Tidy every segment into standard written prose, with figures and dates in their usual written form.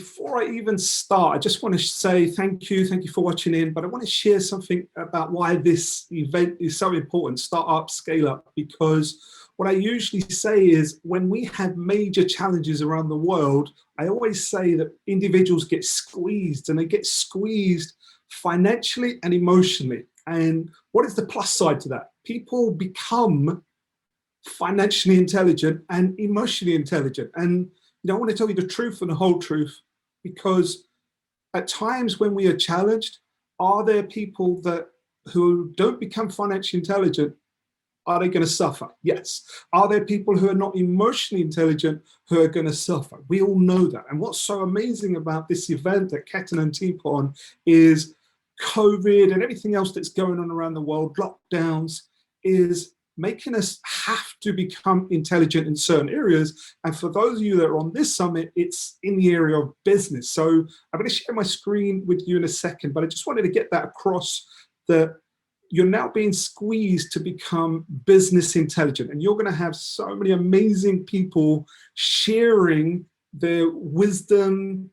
before I even start, I just want to say thank you for watching in, but I want to share something about why this event is so important, Start Up Scale Up, because what I usually say is when we have major challenges around the world, I always say that individuals get squeezed, and they get squeezed financially and emotionally. And what is the plus side to that? People become financially intelligent and emotionally intelligent. And I want to tell you the truth and the whole truth, because at times when we are challenged, are there people who don't become financially intelligent? Are they going to suffer? Yes. Are there people who are not emotionally intelligent who are going to suffer? We all know that. And what's so amazing about this event that Ketan and team put on is COVID and everything else that's going on around the world, lockdowns, is making us have to become intelligent in certain areas. And for those of you that are on this summit, it's in the area of business. So I'm going to share my screen with you in a second, but I just wanted to get that across, that you're now being squeezed to become business intelligent. And you're going to have so many amazing people sharing their wisdom,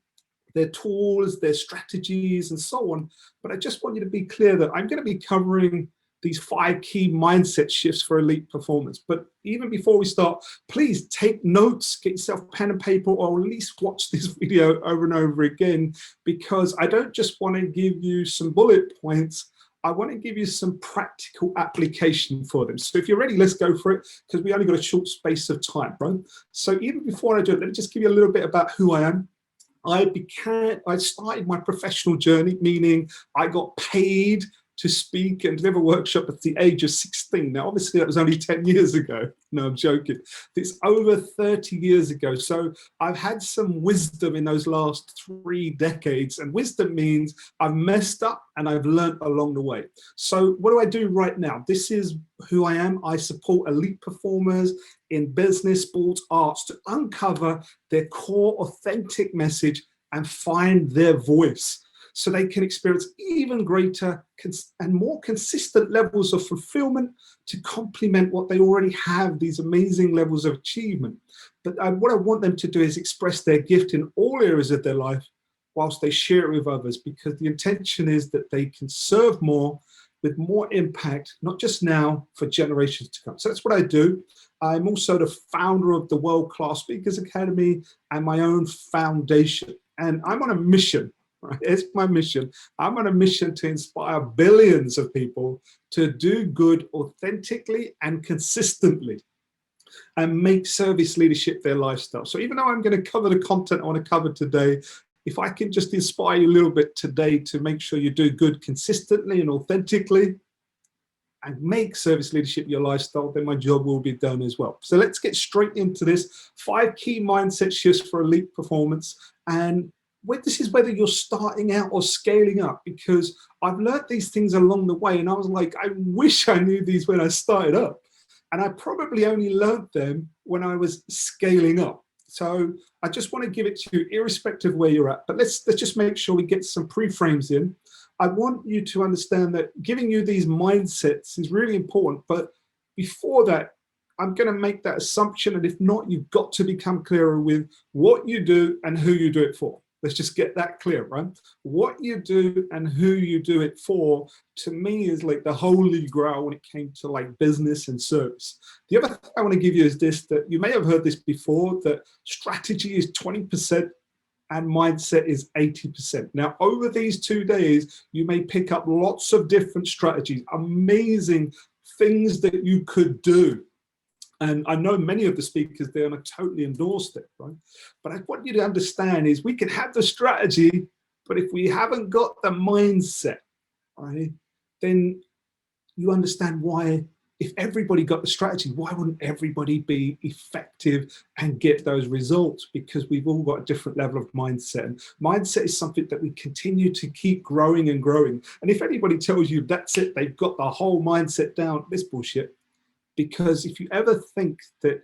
their tools, their strategies, and so on. But I just want you to be clear that I'm going to be covering these 5 key mindset shifts for elite performance. But even before we start, please take notes, get yourself pen and paper, or at least watch this video over and over again, because I don't just want to give you some bullet points, I want to give you some practical application for them. So if you're ready, let's go for it, because we only got a short space of time, right? So even before I do it, let me just give you a little bit about who I am. I started my professional journey, meaning I got paid to speak and deliver workshop at the age of 16. Now, obviously that was only 10 years ago. No, I'm joking. It's over 30 years ago. So I've had some wisdom in those last 3 decades, and wisdom means I've messed up and I've learned along the way. So what do I do right now? This is who I am. I support elite performers in business, sports, arts to uncover their core authentic message and find their voice, so they can experience even greater and more consistent levels of fulfillment to complement what they already have, these amazing levels of achievement. But what I want them to do is express their gift in all areas of their life whilst they share it with others, because the intention is that they can serve more with more impact, not just now, for generations to come. So that's what I do. I'm also the founder of the World Class Speakers Academy and my own foundation. And I'm on a mission. Right? It's my mission. I'm on a mission to inspire billions of people to do good authentically and consistently and make service leadership their lifestyle. So even though I'm going to cover the content I want to cover today, if I can just inspire you a little bit today to make sure you do good consistently and authentically and make service leadership your lifestyle, then my job will be done as well. So let's get straight into this. 5 key mindset shifts for elite performance. And this is whether you're starting out or scaling up, because I've learned these things along the way, and I was like, I wish I knew these when I started up. And I probably only learned them when I was scaling up. So I just want to give it to you irrespective of where you're at. But let's just make sure we get some pre-frames in. I want you to understand that giving you these mindsets is really important. But before that, I'm going to make that assumption. And if not, you've got to become clearer with what you do and who you do it for. Let's just get that clear, right? What you do and who you do it for, to me, is like the holy grail when it came to like business and service. The other thing I want to give you is this, that you may have heard this before, that strategy is 20% and mindset is 80%. Now, over these 2 days, you may pick up lots of different strategies, amazing things that you could do. And I know many of the speakers there, and I totally endorsed it, right? But I want you to understand is we can have the strategy, but if we haven't got the mindset, right, then you understand why, if everybody got the strategy, why wouldn't everybody be effective and get those results? Because we've all got a different level of mindset. And mindset is something that we continue to keep growing and growing. And if anybody tells you that's it, they've got the whole mindset down, this bullshit. Because if you ever think that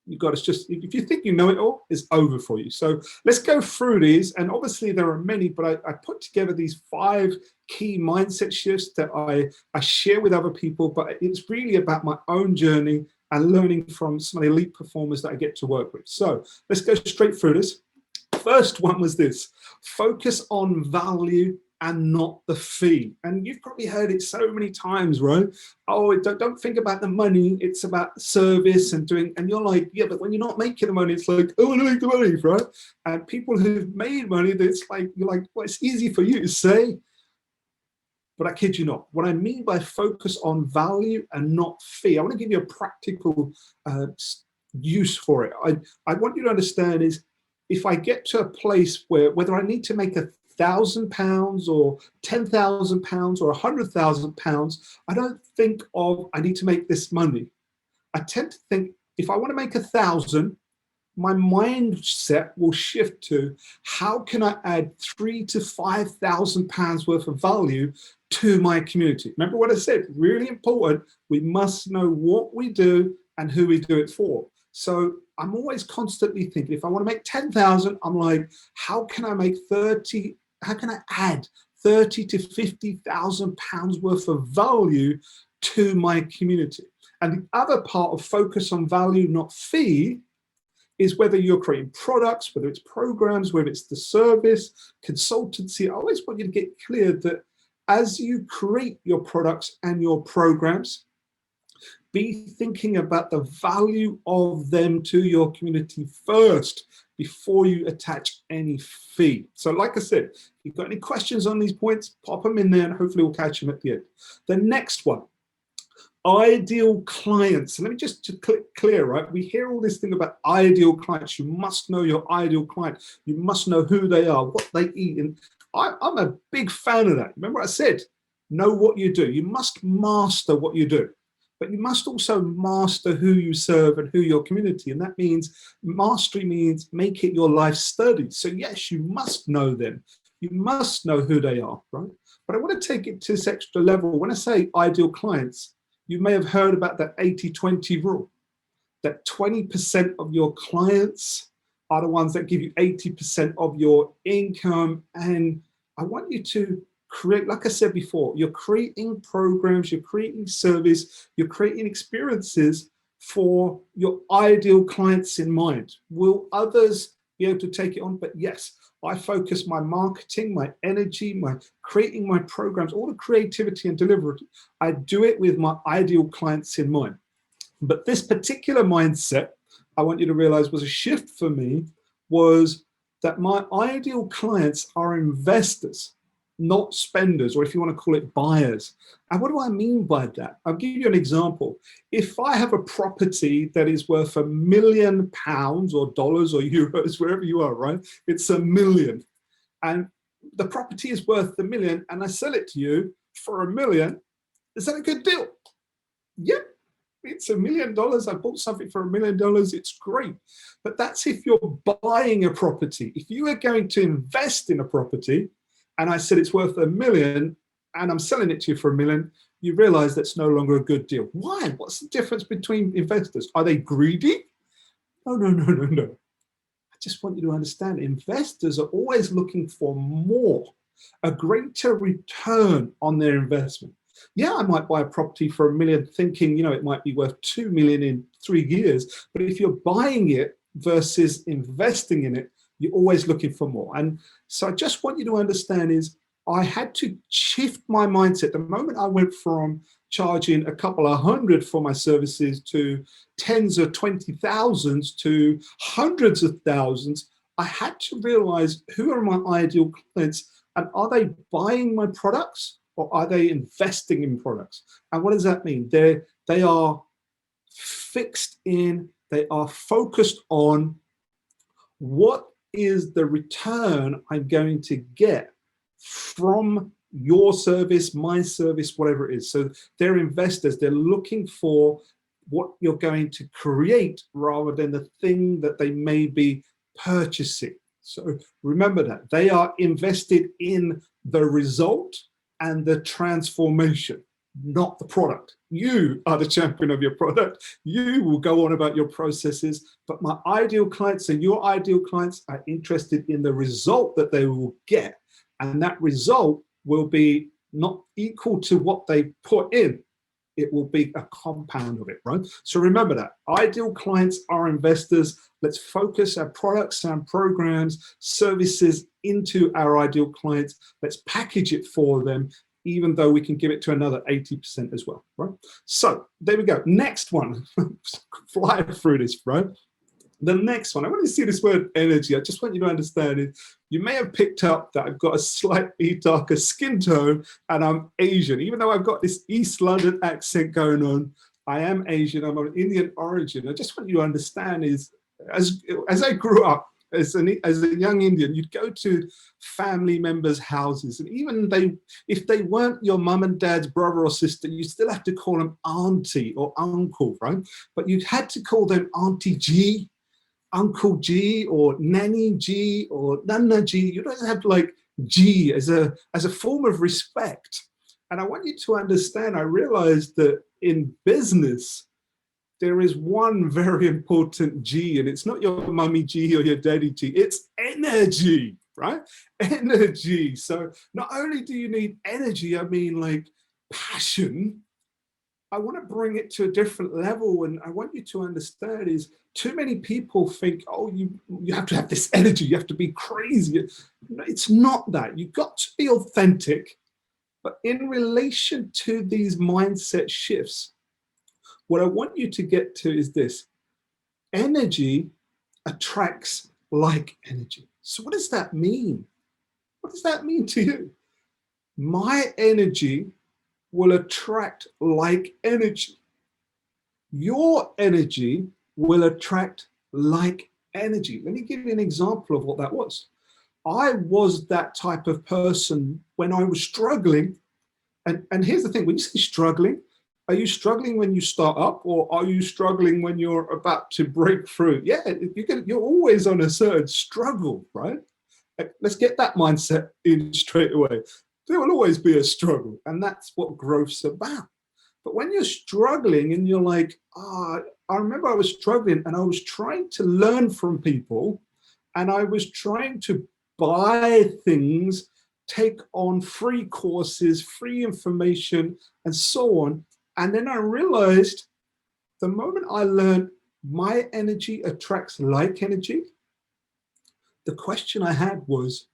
you've got to just, if you think you know it all, it's over for you. So let's go through these. And obviously there are many, but I put together these 5 key mindset shifts that I share with other people, but it's really about my own journey and learning from some of the elite performers that I get to work with. So let's go straight through this. first one was this: focus on value and not the fee. And you've probably heard it so many times, right? Oh, don't think about the money, it's about service and doing, and you're like, yeah, but when you're not making the money, it's like, oh, I want to make the money, right? And people who've made money, it's like, you're like, well, it's easy for you to say, but I kid you not. What I mean by focus on value and not fee, I want to give you a practical use for it. I want you to understand is, if I get to a place where whether I need to make £1,000 or £10,000 or £100,000, I don't think of I need to make this money. I tend to think if I want to make 1,000, my mindset will shift to how can I add £3,000 to £5,000 worth of value to my community. Remember what I said, really important. We must know what we do and who we do it for. So I'm always constantly thinking, if I want to make 10,000, I'm like, how can I make 30? How can I add 30 to 50,000 pounds worth of value to my community? And the other part of focus on value, not fee, is whether you're creating products, whether it's programs, whether it's the service, consultancy. I always want you to get clear that as you create your products and your programs, be thinking about the value of them to your community first before you attach any fee. So like I said, if you've got any questions on these points, pop them in there and hopefully we'll catch them at the end. The next one, ideal clients. And let me just clear, right? We hear all this thing about ideal clients. You must know your ideal client. You must know who they are, what they eat. And I'm a big fan of that. Remember what I said? Know what you do. You must master what you do. But you must also master who you serve and who your community. And that means mastery means make it your life study. So yes, you must know them. You must know who they are, right? But I want to take it to this extra level. When I say ideal clients, you may have heard about that 80-20 rule, that 20% of your clients are the ones that give you 80% of your income. And I want you to create, like I said before, you're creating programs, you're creating service, you're creating experiences for your ideal clients in mind. Will others be able to take it on? But yes, I focus my marketing, my energy, my creating my programs, all the creativity and delivery. I do it with my ideal clients in mind. But this particular mindset, I want you to realize, was a shift for me, was that my ideal clients are investors, not spenders, or if you want to call it buyers. And what do I mean by that? I'll give you an example. If I have a property that is worth £1 million or dollars or euros, wherever you are, right? It's $1 million. And the property is worth $1 million and I sell it to you for $1 million. Is that a good deal? Yep. It's $1 million. I bought something for $1 million. It's great. But that's if you're buying a property. If you are going to invest in a property, and I said it's worth $1 million, and I'm selling it to you for $1 million, you realize that's no longer a good deal. Why? What's the difference between investors? Are they greedy? No, no, no, no, no. I just want you to understand, investors are always looking for more, a greater return on their investment. Yeah, I might buy a property for $1 million thinking, it might be worth $2 million in 3 years. But if you're buying it versus investing in it, you're always looking for more. And so I just want you to understand is I had to shift my mindset. The moment I went from charging a couple of hundred for my services to tens of 20,000s to hundreds of thousands, I had to realize who are my ideal clients and are they buying my products or are they investing in products? And what does that mean? They are fixed in, they are focused on what is the return I'm going to get from your service, my service, whatever it is. So they're investors, they're looking for what you're going to create rather than the thing that they may be purchasing. So remember that they are invested in the result and the transformation, not the product. You are the champion of your product. You will go on about your processes, but my ideal clients and your ideal clients are interested in the result that they will get. And that result will be not equal to what they put in, it will be a compound of it, right? So remember that. Ideal clients are investors. Let's focus our products and programs, services into our ideal clients. Let's package it for them, even though we can give it to another 80% as well, right? So there we go. Next one, fly through this, right? The next one, I want you to see this word energy. I just want you to understand it. You may have picked up that I've got a slightly darker skin tone and I'm Asian. Even though I've got this East London accent going on, I am Asian, I'm of Indian origin. I just want you to understand is, as I grew up, as a young Indian, you'd go to family members' houses, and even if they weren't your mum and dad's brother or sister, you still have to call them auntie or uncle, right? But you had to call them Auntie G, Uncle G, or Nanny G, or Nana G. You don't have like G as a form of respect. And I want you to understand, I realized that in business, there is one very important G, and it's not your mummy G or your daddy G, it's energy, right? Energy. So not only do you need energy, I mean like passion, I want to bring it to a different level. And I want you to understand is too many people think, oh, you have to have this energy, you have to be crazy. It's not that. You've got to be authentic. But in relation to these mindset shifts, what I want you to get to is this: energy attracts like energy. So what does that mean? What does that mean to you? My energy will attract like energy. Your energy will attract like energy. Let me give you an example of what that was. I was that type of person when I was struggling. And here's the thing, when you say struggling, are you struggling when you start up, or are you struggling when you're about to break through? Yeah, you're always on a certain struggle, right? Let's get that mindset in straight away. There will always be a struggle, and that's what growth's about. But when you're struggling and you're like, I remember I was struggling and I was trying to learn from people, and I was trying to buy things, take on free courses, free information, and so on. And then I realized the moment I learned my energy attracts like energy, the question I had was,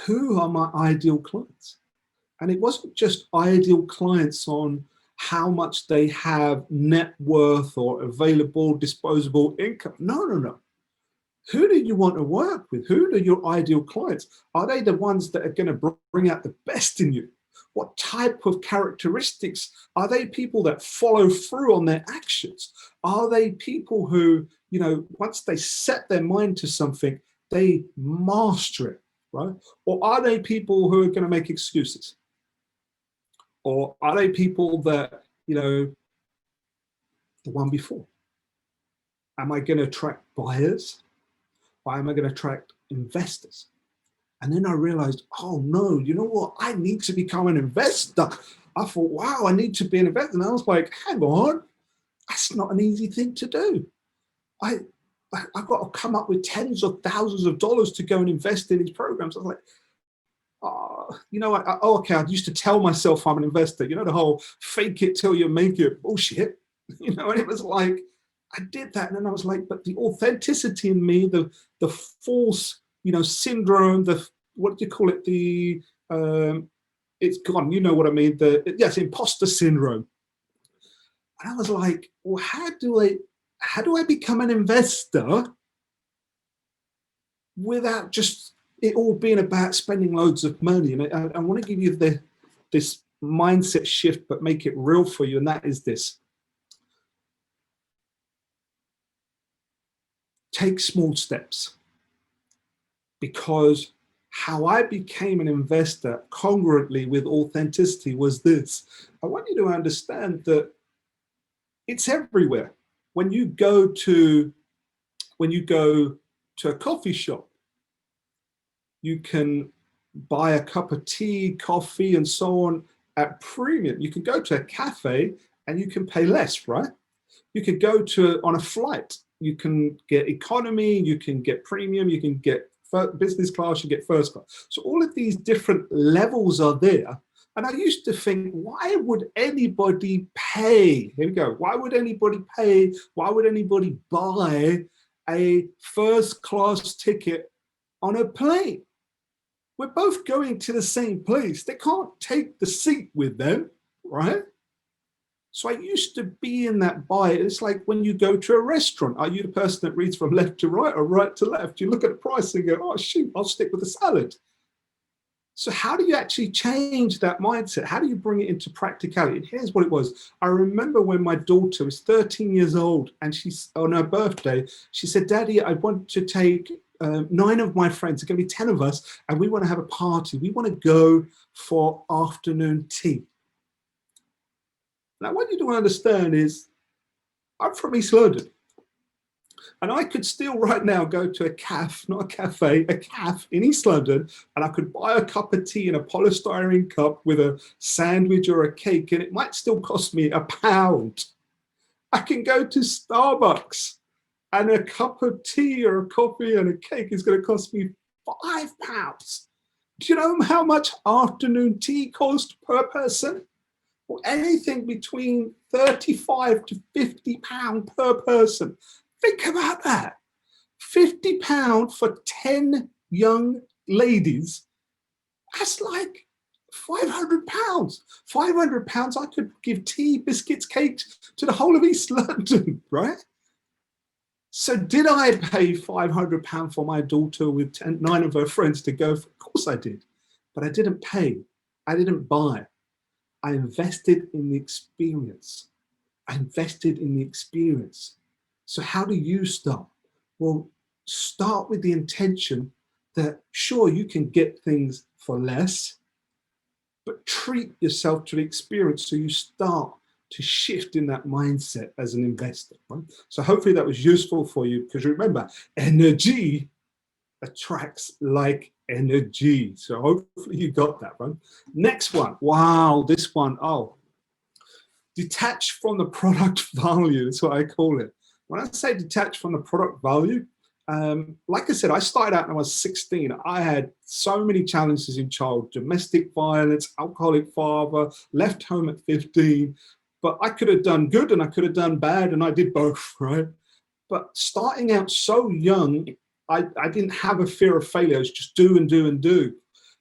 who are my ideal clients? And it wasn't just ideal clients on how much they have net worth or available disposable income. No. Who do you want to work with? Who are your ideal clients? Are they the ones that are going to bring out the best in you? What type of characteristics? Are they people that follow through on their actions? Are they people who, once they set their mind to something, they master it, right? Or are they people who are going to make excuses? Or are they people that, the one before? Am I going to attract buyers? Or am I going to attract investors? And then I realized, oh no, you know what? I need to become an investor. I thought, wow, I need to be an investor. And I was like, hang on, that's not an easy thing to do. I've got to come up with tens of thousands of dollars to go and invest in these programs. I was like, okay, I used to tell myself I'm an investor, the whole fake it till you make it bullshit, and it was like, I did that. And then I was like, but the authenticity in me, the false, syndrome, what do you call it? It's gone, you know what I mean? Yes, imposter syndrome. And I was like, well, how do I become an investor without just it all being about spending loads of money? And I want to give you this mindset shift, but make it real for you. And that is this: take small steps. Because how I became an investor congruently with authenticity was this. I want you to understand that it's everywhere. When you go to a coffee shop, you can buy a cup of tea, coffee, and so on at premium. You can go to a cafe and you can pay less, right? You could go on a flight. You can get economy, you can get premium, you can get business class, you get first class. So all of these different levels are there, And I used to think, why would anybody pay? Here we go. Why would anybody pay? Why would anybody buy a first class ticket on a plane? We're both going to the same place. They can't take the seat with them, right? So I used to be in that buy. It's like when you go to a restaurant, are you the person that reads from left to right or right to left? You look at the price and go, oh, shoot, I'll stick with the salad. So how do you actually change that mindset? How do you bring it into practicality? And here's what it was. I remember when my daughter was 13 years old and she's on her birthday, she said, Daddy, I want to take 9 of my friends, it's going to be 10 of us, and we want to have a party. We want to go for afternoon tea. Now, what you do understand is I'm from East London. And I could still right now go to a cafe, not a cafe, a cafe in East London, and I could buy a cup of tea in a polystyrene cup with a sandwich or a cake, and it might still cost me £1. I can go to Starbucks, and a cup of tea or a coffee and a cake is going to cost me £5. Do you know how much afternoon tea costs per person? Well, anything between £35 to £50 per person. Think about that. £50 for 10 young ladies. That's like £500. £500, I could give tea, biscuits, cakes to the whole of East London, right? So did I pay £500 for my daughter with 9 of her friends to go? Of course I did. But I didn't pay. I didn't buy. I invested in the experience. I invested in the experience. So how do you start? Well, start with the intention that sure, you can get things for less, but treat yourself to the experience so you start to shift in that mindset as an investor. Right? So hopefully that was useful for you, because remember, energy attracts like energy. So hopefully you got that, right? Next one. Wow, this one. Oh, detach from the product value. That's what I call it. When I say detach from the product value, like I said, I started out when I was 16. I had so many challenges in childhood: domestic violence, alcoholic father, left home at 15. But I could have done good and I could have done bad, and I did both, right? But starting out so young, I didn't have a fear of failure. I was just do and do and do.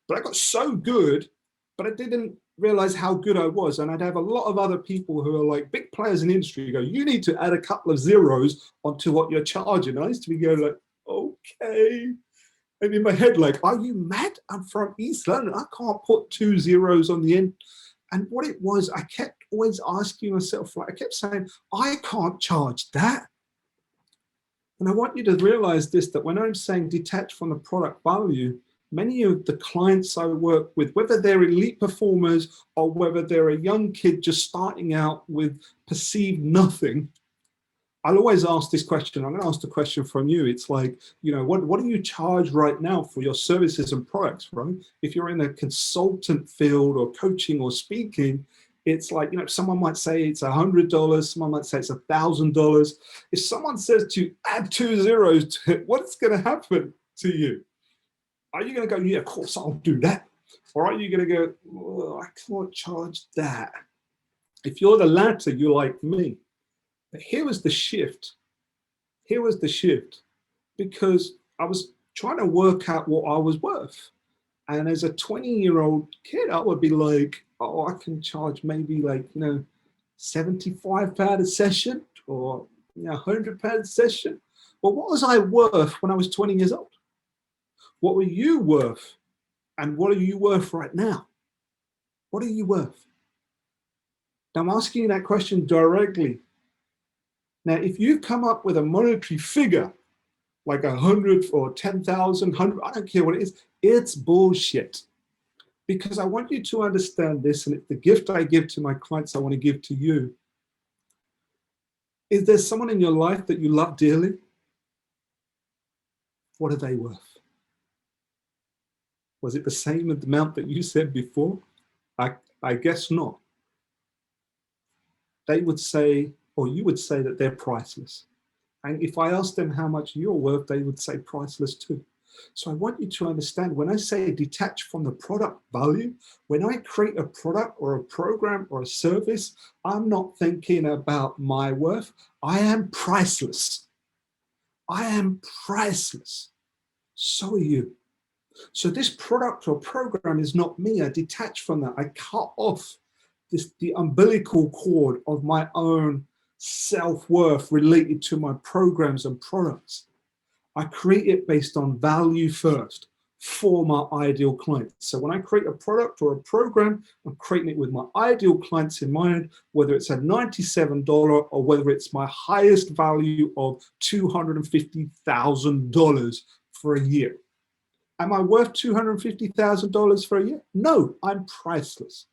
But I got so good, but I didn't realize how good I was. And I'd have a lot of other people who are like big players in the industry go, you need to add a couple of zeros onto what you're charging. And I used to be going like, okay. And in my head, like, are you mad? I'm from East London. I can't put 2 zeros on the end. And what it was, I kept always asking myself, like, I kept saying, I can't charge that. And I want you to realize this, that when I'm saying detach from the product value, many of the clients I work with, whether they're elite performers or whether they're a young kid just starting out with perceived nothing, I'll always ask this question. I'm going to ask the question from you. It's like, you know, what do you charge right now for your services and products, right? If you're in a consultant field or coaching or speaking, it's like, you know, someone might say it's $100, someone might say it's $1,000. If someone says to add 2 zeros to it, what's going to happen to you? Are you going to go, yeah, of course I'll do that? Or are you going to go, oh, I can't charge that? If you're the latter, you're like me. But here was the shift. Here was the shift, because I was trying to work out what I was worth. And as a 20-year-old kid, I would be like, oh, I can charge maybe like, you know, £75 a session, or, you know, £100 a session. Well, what was I worth when I was 20 years old? What were you worth? And what are you worth right now? What are you worth? Now, I'm asking you that question directly. Now, if you come up with a monetary figure, like 100 or 10,000, 100, I don't care what it is, it's bullshit. Because I want you to understand this, and it's the gift I give to my clients, I want to give to you. Is there someone in your life that you love dearly? What are they worth? Was it the same amount that you said before? I guess not. They would say, or you would say, that they're priceless. And if I asked them how much you're worth, they would say priceless too. So I want you to understand, when I say detach from the product value, when I create a product or a program or a service, I'm not thinking about my worth. I am priceless. I am priceless. So are you. So this product or program is not me. I detach from that. I cut off the umbilical cord of my own self-worth related to my programs and products. I create it based on value first for my ideal clients. So when I create a product or a program, I'm creating it with my ideal clients in mind, whether it's a $97 or whether it's my highest value of $250,000 for a year. Am I worth $250,000 for a year? No, I'm priceless.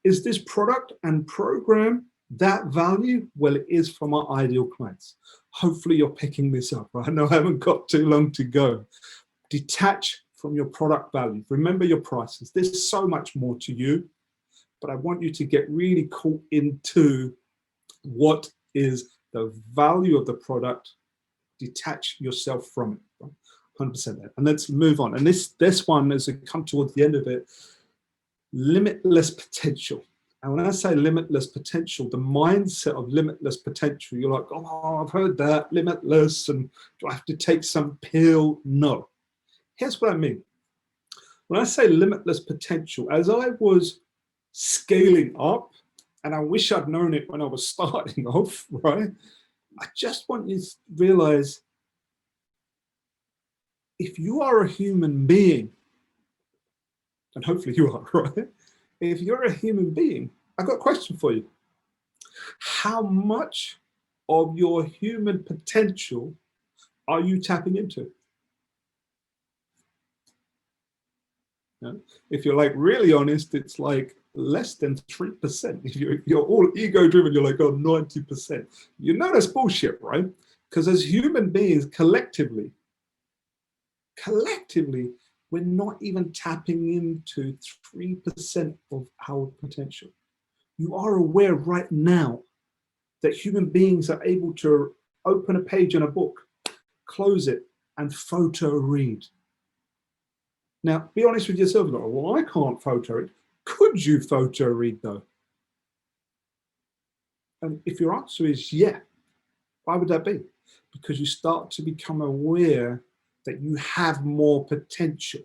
Is this product and program that value? Well, it is for my ideal clients. Hopefully you're picking this up, right? I know I haven't got too long to go. Detach from your product value. Remember your prices. There's so much more to you, but I want you to get really caught into what is the value of the product. Detach yourself from it. Right? 100% there. And let's move on. And this one, as I come towards the end of it, limitless potential. And when I say limitless potential, the mindset of limitless potential, you're like, oh, I've heard that, limitless, and do I have to take some pill? No. Here's what I mean. When I say limitless potential, as I was scaling up, and I wish I'd known it when I was starting off, right? I just want you to realize, if you are a human being, and hopefully you are, right? If you're a human being, I've got a question for you. How much of your human potential are you tapping into? Yeah. If you're like really honest, it's like less than 3%. If you're all ego driven, you're like, oh, 90%. You know that's bullshit, right? Because as human beings, collectively, we're not even tapping into 3% of our potential. You are aware right now that human beings are able to open a page in a book, close it, and photo read. Now, be honest with yourself. Well, I can't photo read. Could you photo read though? And if your answer is yeah, why would that be? Because you start to become aware that you have more potential.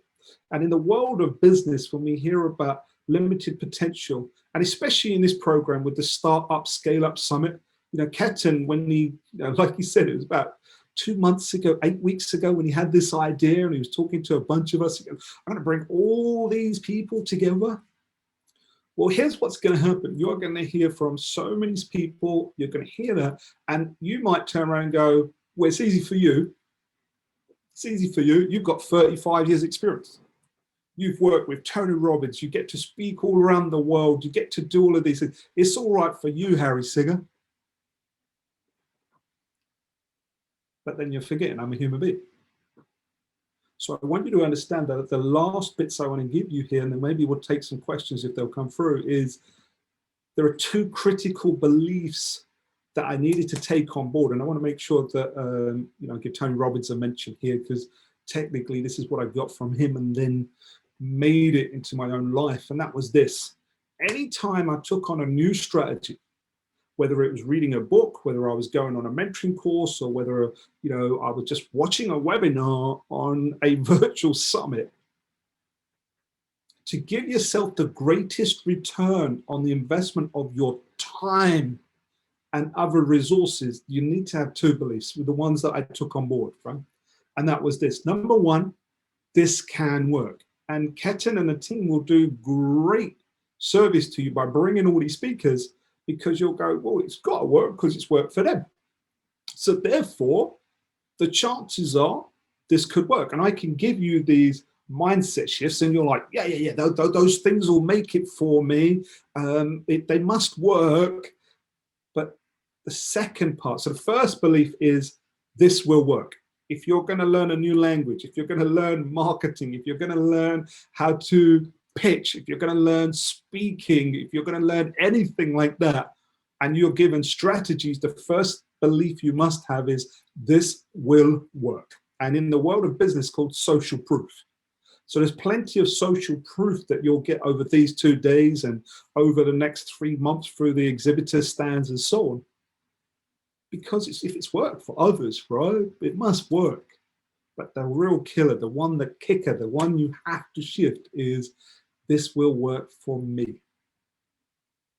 And in the world of business, when we hear about limited potential, and especially in this program with the Start Up Scaleup Summit, Ketan, when he, like he said, it was about 2 months ago, 8 weeks ago, when he had this idea and he was talking to a bunch of us, he goes, I'm going to bring all these people together. Well, here's what's going to happen. You're going to hear from so many people. You're going to hear that, and you might turn around and go, well, it's easy for you. It's easy for you. You've got 35 years experience. You've worked with Tony Robbins. You get to speak all around the world. You get to do all of these things. It's all right for you, Harry Singha. But then you're forgetting I'm a human being. So I want you to understand that the last bits I want to give you here, and then maybe we'll take some questions if they'll come through, is there are 2 critical beliefs that I needed to take on board. And I want to make sure that, give Tony Robbins a mention here, because technically this is what I got from him and then made it into my own life. And that was this: anytime I took on a new strategy, whether it was reading a book, whether I was going on a mentoring course, or whether, I was just watching a webinar on a virtual summit, to give yourself the greatest return on the investment of your time and other resources, you need to have 2 beliefs, with the ones that I took on board, right? And that was this: number 1, this can work. And Ketan and the team will do great service to you by bringing all these speakers, because you'll go, well, it's got to work because it's worked for them. So therefore, the chances are this could work. And I can give you these mindset shifts and you're like, yeah, those things will make it for me. They must work. But the second part, so the first belief is this will work. If you're going to learn a new language, if you're going to learn marketing, if you're going to learn how to pitch, if you're going to learn speaking, if you're going to learn anything like that, and you're given strategies, the first belief you must have is this will work. and in the world of business called social proof. So there's plenty of social proof that you'll get over these 2 days and over the next 3 months through the exhibitor stands and so on. Because if it's worked for others, right, it must work. But the real killer, the one, the kicker, the one you have to shift is, this will work for me.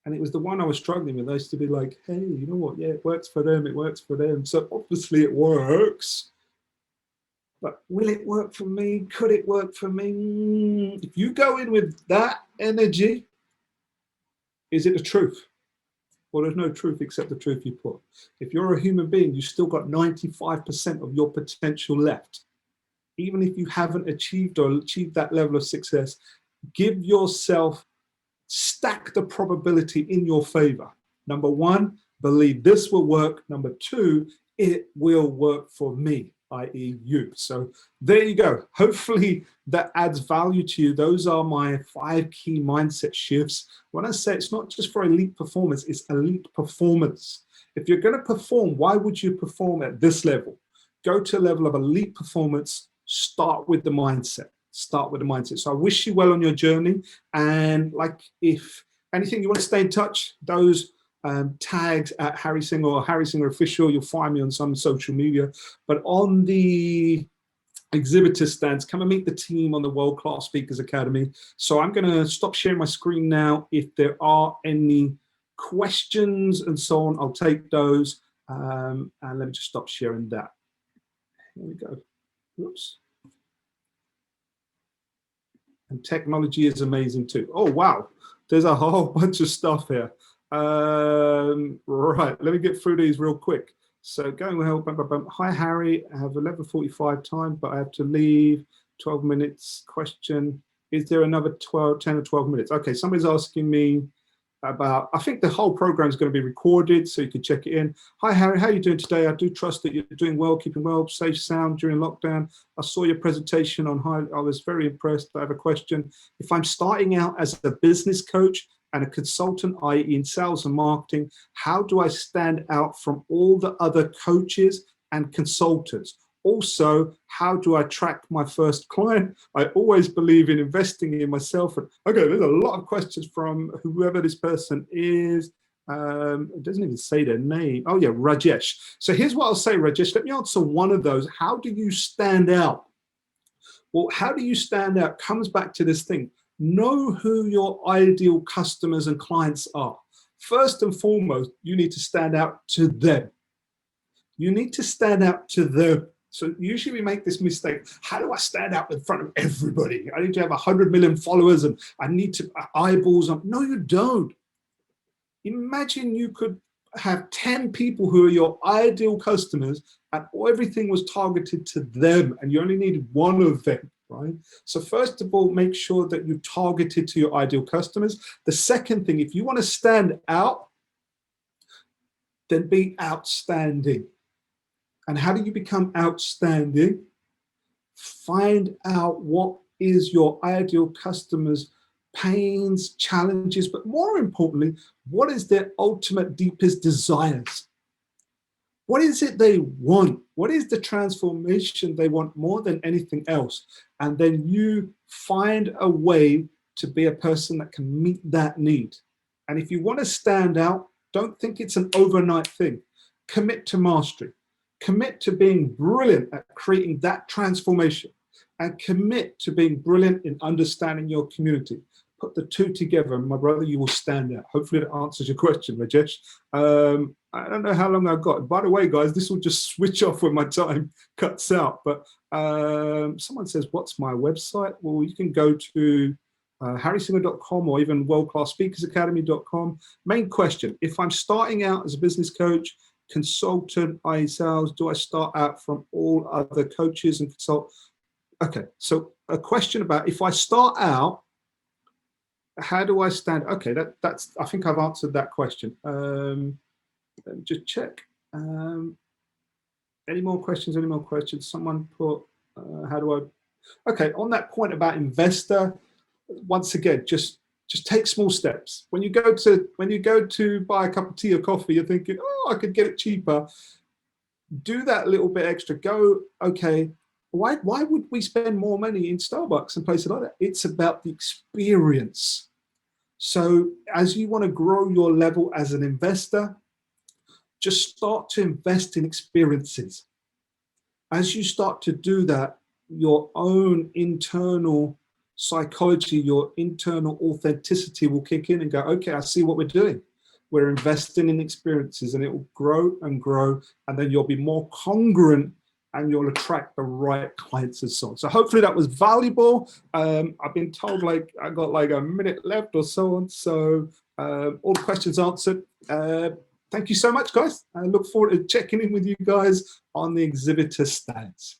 And it was the one I was struggling with. I used to be like, hey, you know what? Yeah, it works for them. It works for them. So obviously it works. But will it work for me? Could it work for me? If you go in with that energy, is it the truth? Well, there's no truth except the truth you put. If you're a human being, you've still got 95% of your potential left. Even if you haven't achieved that level of success, give yourself, stack the probability in your favor. Number one, believe this will work. Number two, it will work for me, i.e. you. So there you go. Hopefully that adds value to you. Those are my 5 key mindset shifts. When I say it's not just for elite performance, it's elite performance. If you're going to perform, why would you perform at this level? Go to a level of elite performance. Start with the mindset. Start with the mindset. So I wish you well on your journey. And like, if anything, you want to stay in touch, those tags at Harry Singha or Harry Singha Official, you'll find me on some social media. But on the exhibitor stands, come and meet the team on the World Class Speakers Academy. So I'm going to stop sharing my screen now. If there are any questions and so on, I'll take those. And let me just stop sharing that. Here we go. Oops. And technology is amazing too. Oh, wow. There's a whole bunch of stuff here. Right, let me get through these real quick. So going well, bum, bum, bum. Hi, Harry. I have 11:45 time, but I have to leave. 12 minutes question. Is there another 10 or 12 minutes? Okay, somebody's asking me about, I think the whole program is going to be recorded, so you can check it in. Hi, Harry, how are you doing today? I do trust that you're doing well, keeping well, safe, sound during lockdown. I saw your presentation on how I was very impressed. I have a question. If I'm starting out as a business coach and a consultant, i.e. in sales and marketing, how do I stand out from all the other coaches and consultants? Also, how do I attract my first client? I always believe in investing in myself. And okay, there's a lot of questions from whoever this person is. It doesn't even say their name. Oh yeah, Rajesh. So here's what I'll say, Rajesh. Let me answer one of those. How do you stand out? Well, how do you stand out comes back to this thing. Know who your ideal customers and clients are. First and foremost, you need to stand out to them. You need to stand out to them. So usually we make this mistake. How do I stand out in front of everybody? I need to have 100 million followers and I need to eyeballs on. No, you don't. Imagine you could have 10 people who are your ideal customers and everything was targeted to them and you only needed one of them, right? So first of all, make sure that you targeted to your ideal customers. The second thing, if you want to stand out, then be outstanding. And how do you become outstanding? Find out what is your ideal customer's pains, challenges, but more importantly, what is their ultimate deepest desires? What is it they want? What is the transformation they want more than anything else? And then you find a way to be a person that can meet that need. And if you want to stand out, don't think it's an overnight thing. Commit to mastery. Commit to being brilliant at creating that transformation and commit to being brilliant in understanding your community. Put the two together, and my brother, you will stand out. Hopefully that answers your question, Rajesh. I don't know how long I've got. By the way, guys, this will just switch off when my time cuts out. But someone says, what's my website? Well, you can go to harrysingha.com or even worldclassspeakersacademy.com. Main question, if I'm starting out as a business coach, consultant, i.e. sales, do I start out from all other coaches and consult? Okay, so a question about if I start out, how do I stand? Okay, that's I think I've answered that question. Let me just check. Any more questions? Any more questions? Someone put, how do I? Okay, on that point about investor, once again, just take small steps. When you go to buy a cup of tea or coffee, you're thinking, oh, I could get it cheaper. Do that little bit extra. Go, okay, why would we spend more money in Starbucks and places like that? It's about the experience. So as you want to grow your level as an investor, just start to invest in experiences. As you start to do that, your own internal psychology, your internal authenticity will kick in and go, okay, I see what we're doing. We're investing in experiences, and it will grow and grow, and then you'll be more congruent and you'll attract the right clients and so on. So hopefully that was valuable. I've been told like I got like a minute left or so on. So all the questions answered. Thank you so much, guys. I look forward to checking in with you guys on the exhibitor stands.